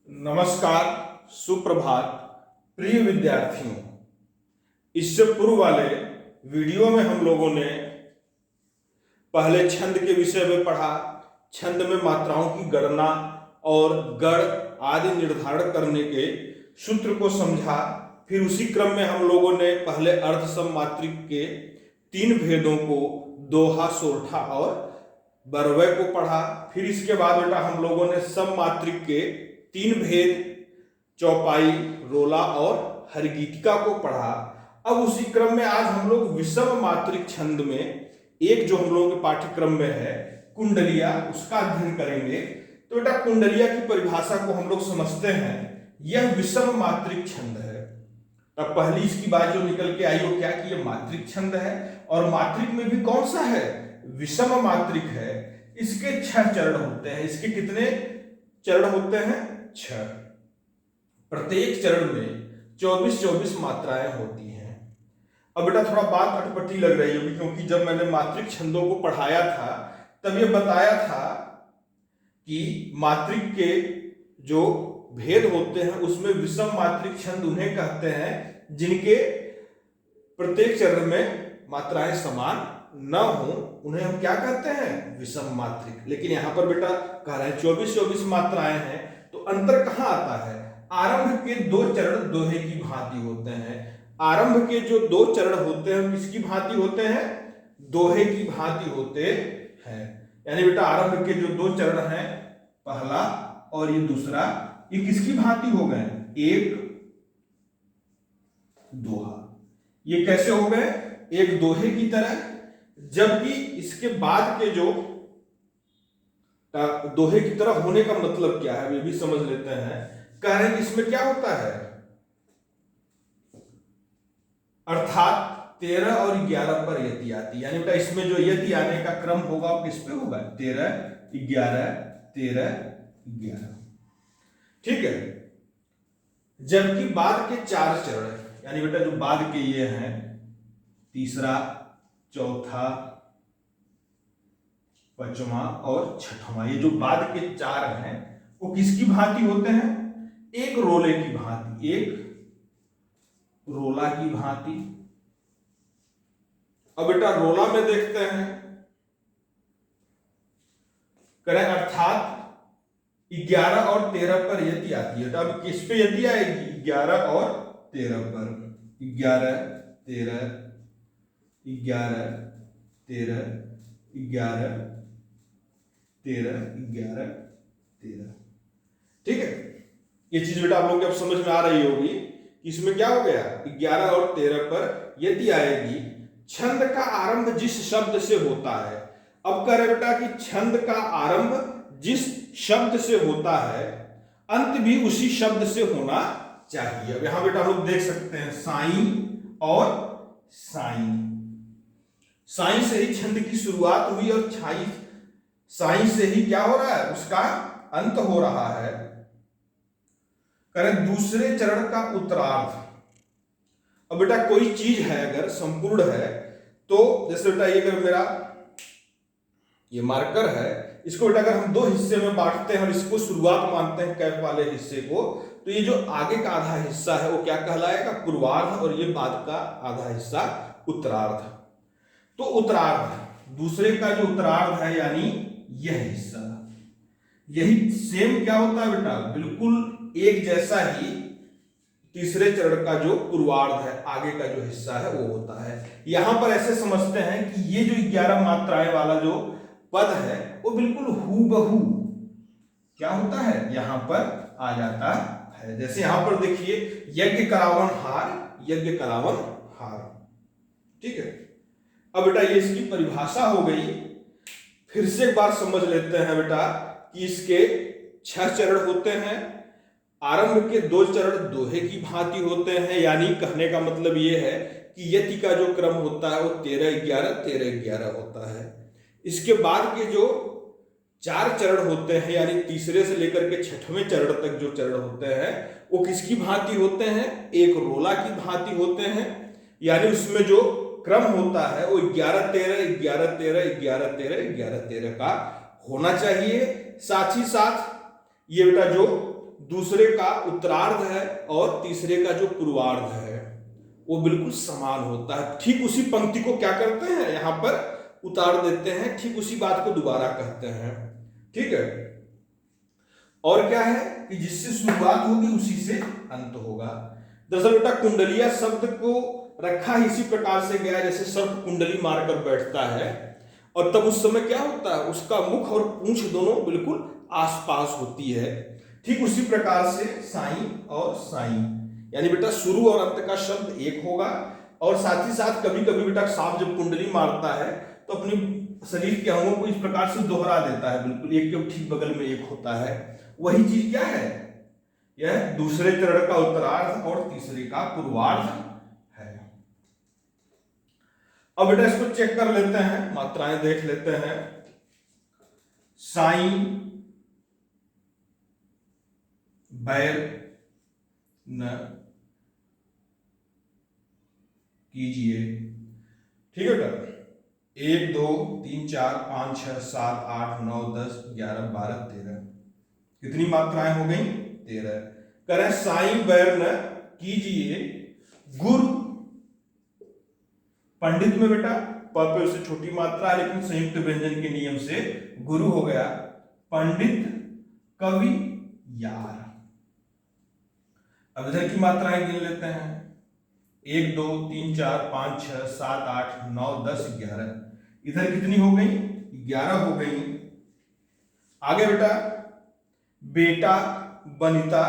नमस्कार, सुप्रभात प्रिय विद्यार्थियों। इससे पूर्व वाले वीडियो में हम लोगों ने पहले छंद के विषय में पढ़ा, छंद में मात्राओं की गणना और गण आदि निर्धारण करने के सूत्र को समझा। फिर उसी क्रम में हम लोगों ने पहले अर्ध सममात्रिक के तीन भेदों को दोहा, सोरठा और बरवय को पढ़ा। फिर इसके बाद बेटा हम लोगों ने सममात्रिक के तीन भेद चौपाई, रोला और हरगीतिका को पढ़ा। अब उसी क्रम में आज हम लोग विषम मात्रिक छंद में एक जो हम लोगों के पाठ्यक्रम में है कुंडलिया, उसका अध्ययन करेंगे। तो बेटा कुंडलिया की परिभाषा को हम लोग समझते हैं, यह विषम मात्रिक छंद है। अब पहली इसकी बात जो निकल के आई वो क्या कि यह मात्रिक छंद है, और मात्रिक में भी कौन सा है, विषम मात्रिक है। इसके 6 चरण होते हैं। इसके कितने चरण होते हैं? 6। प्रत्येक चरण में 24 मात्राएं होती हैं। अब बेटा थोड़ा बात अटपटी लग रही होगी, क्योंकि जब मैंने मात्रिक छंदों को पढ़ाया था तब ये बताया था कि मात्रिक के जो भेद होते हैं उसमें विषम मात्रिक छंद उन्हें कहते हैं जिनके प्रत्येक चरण में मात्राएं समान न हो, उन्हें हम क्या कहते हैं? विषम मात्रिक। लेकिन यहां पर बेटा कह रहे हैं 24 मात्राएं हैं, तो अंतर कहां आता है? आरंभ के 2 चरण दोहे की भांति होते हैं। आरंभ के जो 2 चरण होते हैं किसकी भांति होते हैं? दोहे की भांति होते हैं। यानी बेटा आरंभ के जो 2 चरण हैं, पहला और ये दूसरा, ये किसकी भांति हो गए? एक दोहा। ये कैसे हो गए? एक दोहे की तरह। जबकि इसके बाद के जो दोहे की तरह होने का मतलब क्या है, वे भी समझ लेते हैं। कह रहे हैं कि इसमें क्या होता है, अर्थात 13 और 11 पर यति आती। यानी बेटा इसमें जो यति आने का क्रम होगा वो किस पे होगा? 13 11 13 11। ठीक है। जबकि बाद के 4 चरण, यानी बेटा जो बाद के ये हैं, तीसरा, चौथा, पांचवा और छठवां, ये जो बाद के 4 हैं वो किसकी भांति होते हैं? एक रोले की भांति, एक रोला की भांति। अब बेटा रोला में देखते हैं, करें अर्थात 11 और 13 पर यति आती है। तो अब किस पे यति आएगी? 11 और 13 पर। 11 13 11 13 11 13 11 13। ठीक है। ये चीज बेटा आप लोग को अब समझ में आ रही होगी कि इसमें क्या हो गया, 11 और 13 पर यदि आएगी। छंद का आरंभ जिस शब्द से होता है, अब कह रहे बेटा कि छंद का आरंभ जिस शब्द से होता है अंत भी उसी शब्द से होना चाहिए। अब यहां बेटा हम लोग देख सकते हैं साई और साई। साई से ही छंद की शुरुआत हुई और साई से ही क्या हो रहा है, उसका अंत हो रहा है। करें दूसरे चरण का उत्तरार्ध। अब बेटा कोई चीज है अगर संपूर्ण है, तो जैसे बेटा ये अगर मेरा ये मार्कर है, इसको बेटा अगर हम 2 हिस्से में बांटते हैं और इसको शुरुआत मानते हैं कैप वाले हिस्से को, तो ये जो आगे का आधा हिस्सा है वो क्या कहलाएगा? पूर्वार्ध, और ये बाद का आधा हिस्सा उत्तरार्ध। तो उत्तरार्ध, दूसरे का जो उत्तरार्ध है यानी यह हिस्सा, यही सेम क्या होता है बेटा? बिल्कुल एक जैसा ही तीसरे चरण का जो पूर्वार्ध है, आगे का जो हिस्सा है वो होता है। यहां पर ऐसे समझते हैं कि ये जो 11 मात्राएं वाला जो पद है वो बिल्कुल हूबहू क्या होता है, यहां पर आ जाता है। जैसे यहां पर देखिए, यज्ञ करावन हार, यज्ञ करावन हार। ठीक है। अब बेटा ये इसकी परिभाषा हो गई। फिर से एक बार समझ लेते हैं बेटा कि इसके 6 चरण होते हैं। आरंभ के 2 चरण दोहे की भांति होते हैं, यानी कहने का मतलब ये है कि यति का जो क्रम होता है वो 13 11 13 11 होता है। इसके बाद के जो 4 चरण होते हैं, यानी तीसरे से लेकर के 6वें चरण तक जो चरण होते हैं वो किसकी भांति होते हैं? एक रोला की भांति होते हैं। यानी उसमें जो क्रम होता है वो 11 13 11 13 11 13 11 13 का होना चाहिए। साथ ही साथ ये बेटा जो दूसरे का उत्तरार्ध है और तीसरे का जो पूर्वार्ध है वो बिल्कुल समान होता है। ठीक उसी पंक्ति को क्या करते हैं, यहां पर उतार देते हैं, ठीक उसी बात को दोबारा कहते हैं। ठीक है, और क्या है कि जिससे शुरुआत होगी उसी से अंत होगा। दरअसल बेटा कुंडलिया शब्द को रखा इसी प्रकार से गया जैसे सर्प कुंडली मारकर बैठता है, और तब उस समय क्या होता है, उसका मुख और पूंछ दोनों बिल्कुल आसपास होती है। ठीक उसी प्रकार से साई और साई, यानी बेटा शुरू और अंत का शब्द एक होगा, और साथ ही साथ कभी कभी बेटा सांप जब कुंडली मारता है तो अपनी शरीर के अंगों को इस प्रकार से दोहरा देता है, बिल्कुल एक के ठीक बगल में एक होता है। वही चीज क्या है, यह दूसरे चरण का उत्तरार्ध और तीसरे का पूर्वार्ध है। अब बेटा इसको चेक कर लेते हैं, मात्राएं देख लेते हैं। साई बैर न कीजिए। ठीक है बेटा, 1 2 3 4 5 6 7 8 9 10 11 12 13, कितनी मात्राएं हो गई, 13। करें साई बैर न कीजिए गुरु, पंडित में बेटा प पे उससे छोटी मात्रा है लेकिन संयुक्त व्यंजन के नियम से गुरु हो गया। पंडित कवि यार। अब इधर की मात्राएं गिन लेते हैं, 1 2 3 4 5 6 7 8 9 10 11, इधर कितनी हो गई, 11 हो गई। आगे बेटा बेटा बनिता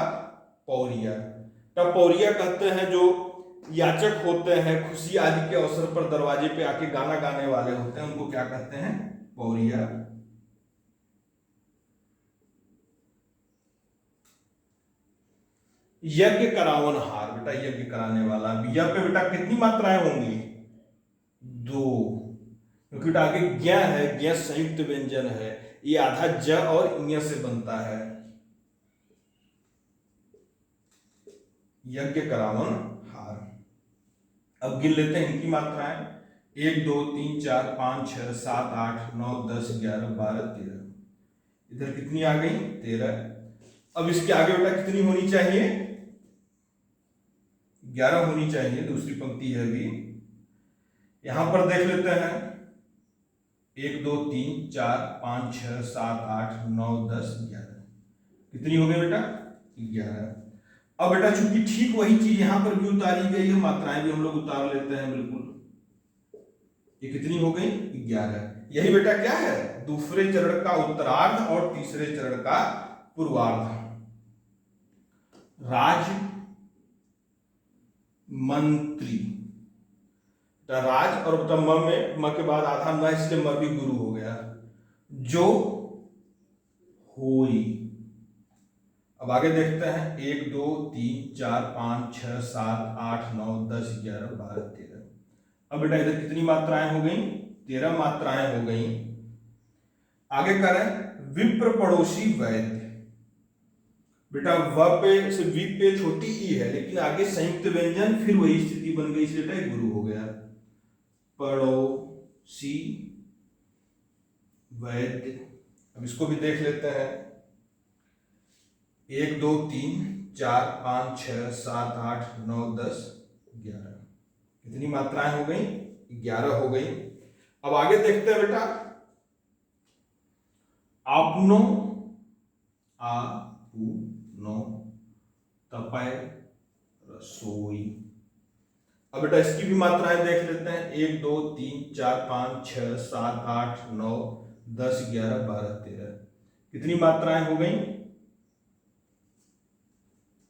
पौरिया। तब पौरिया कहते हैं जो याचक होते हैं, खुशी आदि के अवसर पर दरवाजे पे आके गाना गाने वाले होते हैं, उनको क्या कहते हैं, पौरिया। यज्ञ करावन हार, बेटा यज्ञ कराने वाला। यज्ञ पे बेटा कितनी मात्राएं होंगी, 2, क्योंकि बेटा आगे ज्ञ है, ज्ञ संयुक्त व्यंजन है, ये आधा ज और ञ से बनता है। यज्ञ करावन हार। अब गिन लेते हैं इनकी मात्राएं, 1 2 3 4 5 6 7 8 9 10 11 12 13, इधर कितनी आ गई, 13। अब इसके आगे बेटा कितनी होनी चाहिए, 11 होनी चाहिए, दूसरी पंक्ति है भी। यहां पर देख लेते हैं, 1 2 3 4 5 6 7 8 9 10 11, कितनी हो गई बेटा, 11। अब बेटा चूंकि ठीक वही चीज यहां पर भी उतारी गई है, मात्राएं भी हम लोग उतार लेते हैं बिल्कुल। ये कितनी हो गई, 11। यही बेटा क्या है, दूसरे चरण का उत्तरार्ध और तीसरे चरण का पूर्वार्ध। राज मंत्री, राज और म में म के बाद आधा न, इसलिए म भी गुरु हो गया। जो होई। अब आगे देखते हैं, 1 2 3 4 5 6 7 8 9 10 11 12 13। अब बेटा इधर कितनी मात्राएं हो गई, 13 मात्राएं हो गई। आगे करें, विप्र पड़ोसी वैद्य। बेटा व पे से वी पे छोटी ई है लेकिन आगे संयुक्त व्यंजन, फिर वही स्थिति बन गई, इसलिए बेटा गुरु हो गया। पड़ोसी वैद्य। अब इसको भी देख लेते हैं, 1 2 3 4 5 6 7 8 9 10 11, कितनी मात्राएं हो गई, 11 हो गई। अब आगे देखते हैं बेटा, आपनो नो तपय रसोई। अब बेटा इसकी भी मात्राएं देख लेते हैं, 1 2 3 4 5 6 7 8 9 10 11 12 13, कितनी मात्राएं हो गई,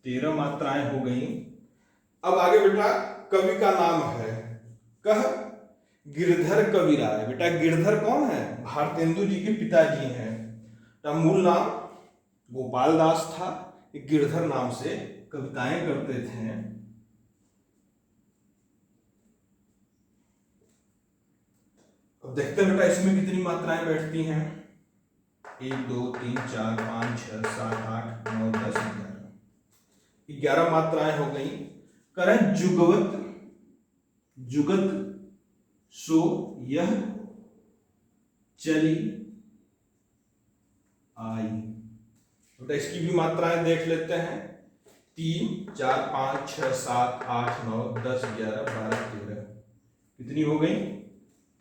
13 मात्राएं हो गई। अब आगे बेटा कवि का नाम है, कह गिरधर कविराय। बेटा गिरधर कौन है, भारतेंदु जी के पिताजी हैं। मूल नाम गोपाल दास था, गिरधर नाम से कविताएं करते थे। अब देखते हैं बेटा इसमें कितनी मात्राएं बैठती हैं, 1 2 3 4 5 6 7 8 9 10 11, 11 मात्राएं हो गई। करें जुगवत, जुगत सो यह चली आई। बेटा इसकी भी मात्राएं देख लेते हैं। 3, 4, 5, 6, 7, 8, 9, 10, 11, 12, 13। कितनी हो गई?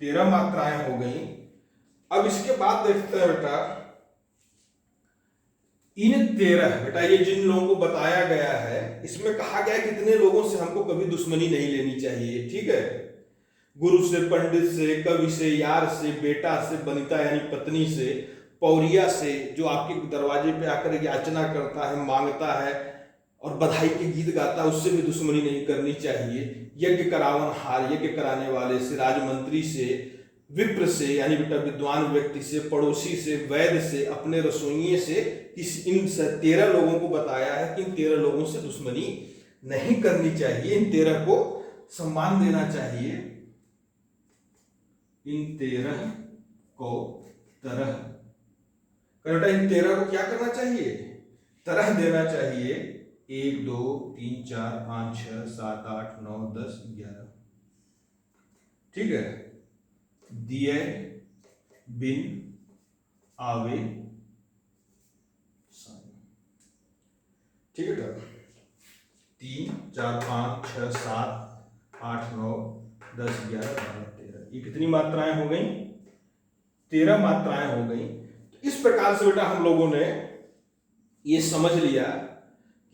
13 मात्राएं हो गई। अब इसके बाद देखते हैं बेटा इन 13, बेटा ये जिन लोगों को बताया गया है इसमें कहा गया है कितने लोगों से हमको कभी दुश्मनी नहीं लेनी चाहिए। ठीक है, गुरु से, पंडित से, कवि से, यार से, बेटा से, बनिता यानी पत्नी से, पौरिया से जो आपके दरवाजे पे आकर याचना करता है, मांगता है और बधाई के गीत गाता है, उससे भी दुश्मनी नहीं करनी चाहिए। यज्ञ करावन हार, यज्ञ कराने वाले से, राजमंत्री से, विप्र से यानी बेटा विद्वान व्यक्ति से, पड़ोसी से, वैद्य से, अपने रसोइये से, इन 13 लोगों को बताया है कि इन 13 लोगों से दुश्मनी नहीं करनी चाहिए, इन 13 को सम्मान देना चाहिए। इन 13 को तरह, बेटा इन 13 को क्या करना चाहिए? तरह देना चाहिए। 1, 2, 3, 4, 5, 6, 7, 8, 9, 10, 11। ठीक है, दिए, बिन, आवे, ठीक है बेटा। 3, 4, 5, 6, 7, 8, 9, 10, 11, 12, 13। ये कितनी मात्राएं हो गई? 13 मात्राएं हो गई। तो इस प्रकार से बेटा हम लोगों ने ये समझ लिया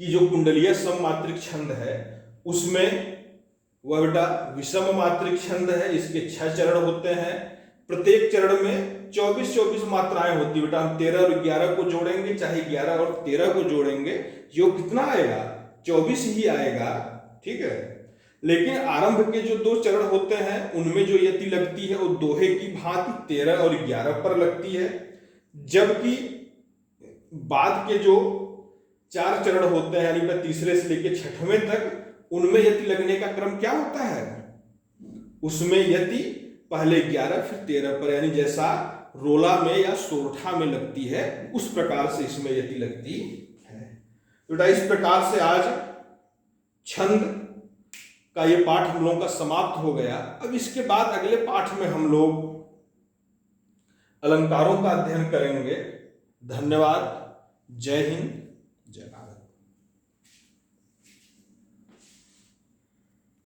कि जो कुंडलीय सममात्रिक छंद है उसमें वह बेटा विषम मात्रिक छंद है। इसके 6 चरण होते हैं, प्रत्येक चरण में 24-24 मात्राएं होती है। बेटा हम 13 और 11 को जोड़ेंगे, चाहे 11 और 13 को जोड़ेंगे, योग कितना आएगा? 24 ही आएगा। ठीक है, लेकिन आरंभ के जो 2 चरण होते हैं उनमें जो यति लगती है वो दोहे की भांति 13 और 11 पर लगती है, जबकि बाद के जो 4 चरण होते हैं यानी तीसरे से लेकर 6वें तक उनमें यति लगने का क्रम क्या होता है? उसमें यति पहले 11 फिर 13 पर, यानी जैसा रोला में या सोरठा में लगती है उस प्रकार से इसमें यति लगती है। तो इस प्रकार से आज छंद का ये पाठ हम लोगों का समाप्त हो गया। अब इसके बाद अगले पाठ में हम लोग अलंकारों का अध्ययन करेंगे। धन्यवाद। जय हिंद,